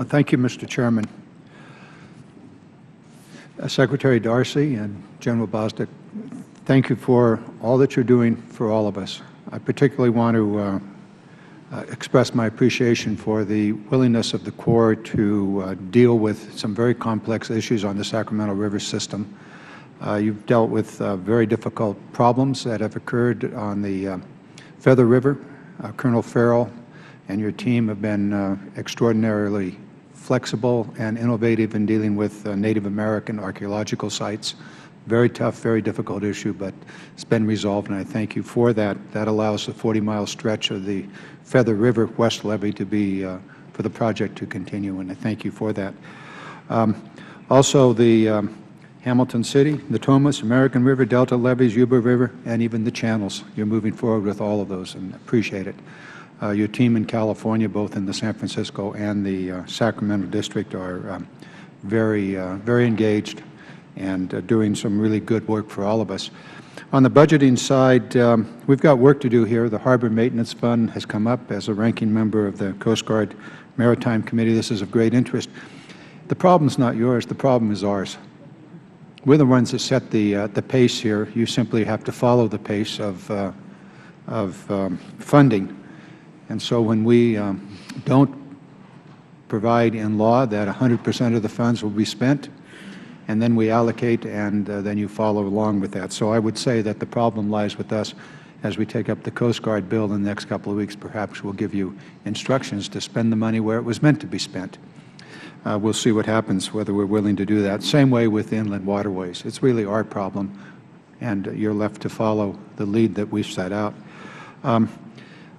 Thank you, Mr. Chairman. Secretary Darcy and General Bostic, thank you for all that you're doing for all of us. I particularly want to express my appreciation for the willingness of the Corps to deal with some very complex issues on the Sacramento River system. You've dealt with very difficult problems that have occurred on the Feather River. Colonel Farrell and your team have been extraordinarily flexible and innovative in dealing with Native American archaeological sites. Very tough, very difficult issue, but it's been resolved, and I thank you for that. That allows the 40-mile stretch of the Feather River West Levee to be, for the project to continue, and I thank you for that. Also, the Hamilton City, Natomas, American River, Delta levees, Yuba River, and even the channels. You're moving forward with all of those, and appreciate it. Your team in California, both in the San Francisco and the Sacramento district, are very engaged and doing some really good work for all of us. On the budgeting side, we've got work to do here. The Harbor Maintenance Fund has come up. As a ranking member of the Coast Guard Maritime Committee, this is of great interest. The problem's not yours. The problem is ours. We're the ones that set the pace here. You simply have to follow the pace of funding. And so when we don't provide in law that 100% of the funds will be spent, and then we allocate, and then you follow along with that. So I would say that the problem lies with us. As we take up the Coast Guard bill in the next couple of weeks, perhaps we'll give you instructions to spend the money where it was meant to be spent. We'll see what happens, whether we're willing to do that. Same way with inland waterways. It's really our problem, and you're left to follow the lead that we've set out.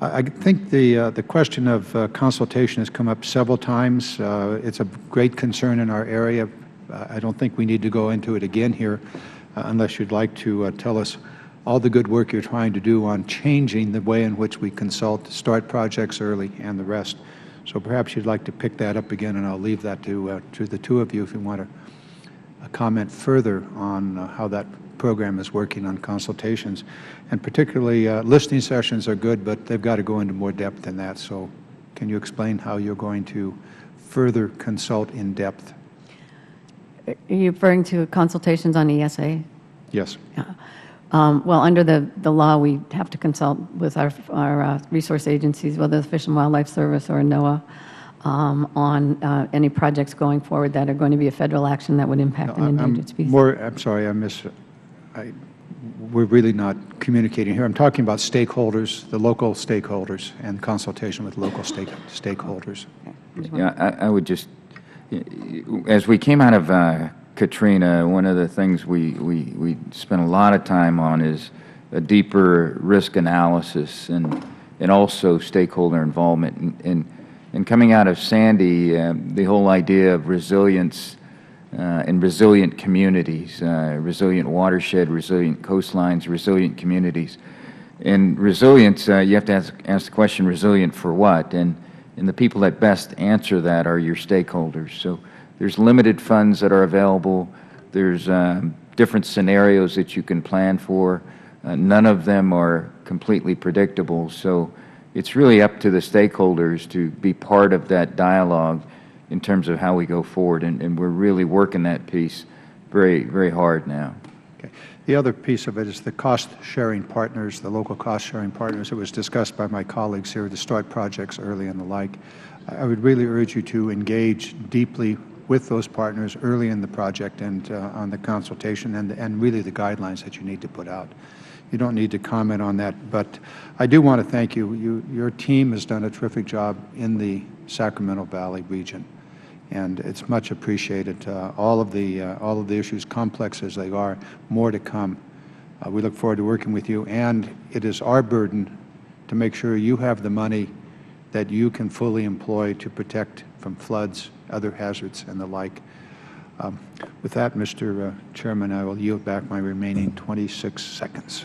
I think the question of consultation has come up several times. It's a great concern in our area. I don't think we need to go into it again here unless you'd like to tell us all the good work you're trying to do on changing the way in which we consult, start projects early, and the rest. So perhaps you'd like to pick that up again, and I'll leave that to the two of you if you want to comment further on how that program is working on consultations. And particularly, listening sessions are good, but they've got to go into more depth than that. So can you explain how you're going to further consult in depth? Are you referring to consultations on ESA? Yes. Yeah. Well, under the law, we have to consult with our resource agencies, whether the Fish and Wildlife Service or NOAA, on any projects going forward that are going to be a federal action that would impact an endangered species. I'm sorry, we're really not communicating here. I'm talking about stakeholders, the local stakeholders, and consultation with local stakeholders. Yeah, I would just, as we came out of Katrina, one of the things we spent a lot of time on is a deeper risk analysis and also stakeholder involvement. And coming out of Sandy, the whole idea of resilience and resilient communities, resilient watershed, resilient coastlines, resilient communities. And resilience, you have to ask the question, resilient for what? And the people that best answer that are your stakeholders. So there's limited funds that are available. There's different scenarios that you can plan for. None of them are completely predictable. So it's really up to the stakeholders to be part of that dialogue in terms of how we go forward. And we're really working that piece very, very hard now. Okay. The other piece of it is the cost-sharing partners, the local cost-sharing partners. It was discussed by my colleagues here to start projects early and the like. I would really urge you to engage deeply with those partners early in the project and on the consultation and really the guidelines that you need to put out. You don't need to comment on that, but I do want to thank you. Your team has done a terrific job in the Sacramento Valley region, and it's much appreciated. All of the issues, complex as they are, more to come. We look forward to working with you, and it is our burden to make sure you have the money that you can fully employ to protect from floods, other hazards, and the like. With that, Mr. Chairman, I will yield back my remaining 26 seconds.